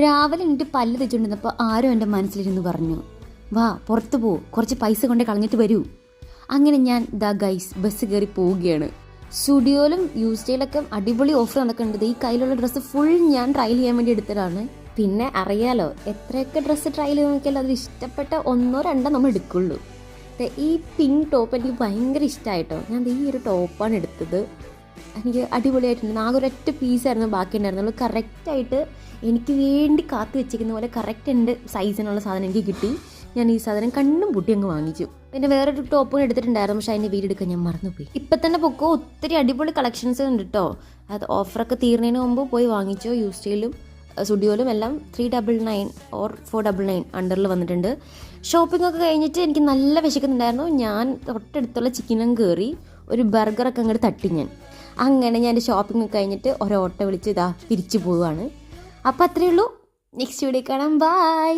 രാവിലെ എന്നിട്ട് പല്ല് തെച്ചുകൊണ്ടിരുന്നപ്പോൾ ആരും എൻ്റെ മനസ്സിലിരുന്ന് പറഞ്ഞു, വാ പുറത്ത് പോ, കുറച്ച് പൈസ കൊണ്ട് കളഞ്ഞിട്ട് വരൂ. അങ്ങനെ ഞാൻ ഗൈസ് ബസ് കയറി പോവുകയാണ്. സ്റ്റുഡിയോയിലും യൂസ്റ്റേയിലൊക്കെ അടിപൊളി ഓഫർ നടക്കുന്നുണ്ട്. ഈ കയ്യിലുള്ള ഡ്രസ്സ് ഫുൾ ഞാൻ ട്രയൽ ചെയ്യാൻ വേണ്ടി എടുത്തതാണ്. പിന്നെ അറിയാലോ, എത്രയൊക്കെ ഡ്രസ്സ് ട്രയൽ ചെയ്ത് നോക്കിയാലും അതിൽ ഇഷ്ടപ്പെട്ട 1-2 നമ്മൾ എടുക്കുള്ളൂ. ഈ പിങ്ക് ടോപ്പ് എനിക്ക് ഭയങ്കര ഇഷ്ടമായിട്ടോ. ഞാൻ ഈ ഒരു ടോപ്പാണ് എടുത്തത്. എനിക്ക് അടിപൊളിയായിട്ടുണ്ട്. ആകെ ഒരൊറ്റ പീസായിരുന്നു ബാക്കി ഉണ്ടായിരുന്നുള്ളൂ. കറക്റ്റായിട്ട് എനിക്ക് വേണ്ടി കാത്തു വെച്ചിരിക്കുന്ന പോലെ കറക്റ്റ് എൻ്റെ സൈസിനുള്ള സാധനം എനിക്ക് കിട്ടി. ഞാൻ ഈ സാധനം കണ്ണും പൂട്ടി അങ്ങ് വാങ്ങിച്ചു. പിന്നെ വേറൊരു ടോപ്പും എടുത്തിട്ടുണ്ടായിരുന്നു, പക്ഷേ അതിൻ്റെ വീഡിയോ എടുക്കാൻ ഞാൻ മറന്നുപോയി. ഇപ്പം തന്നെ പൊക്കോ, ഒത്തിരി അടിപൊളി കളക്ഷൻസ് ഉണ്ട് കേട്ടോ. അത് ഓഫറൊക്കെ തീർന്നതിന് മുമ്പ് പോയി വാങ്ങിച്ചോ. യൂസ്റ്റേയിലും സ്റ്റുഡിയോയിലും എല്ലാം 399 or 499 അണ്ടറിൽ വന്നിട്ടുണ്ട്. ഷോപ്പിംഗ് ഒക്കെ കഴിഞ്ഞിട്ട് എനിക്ക് നല്ല വിശക്കുന്നുണ്ടായിരുന്നു. ഞാൻ തൊട്ടടുത്തുള്ള ചിക്കനും കയറി ഒരു ബർഗറൊക്കെ അങ്ങോട്ട് തട്ടി ഞാൻ. അങ്ങനെ ഞാൻ എൻ്റെ ഷോപ്പിംഗ് ഒക്കെ കഴിഞ്ഞിട്ട് ഓട്ടോ വിളിച്ച് തിരിച്ചു പോവുകയാണ്. അപ്പോൾ അത്രയേ ഉള്ളൂ. നെക്സ്റ്റ് വീഡിയോ കാണാം. ബൈ.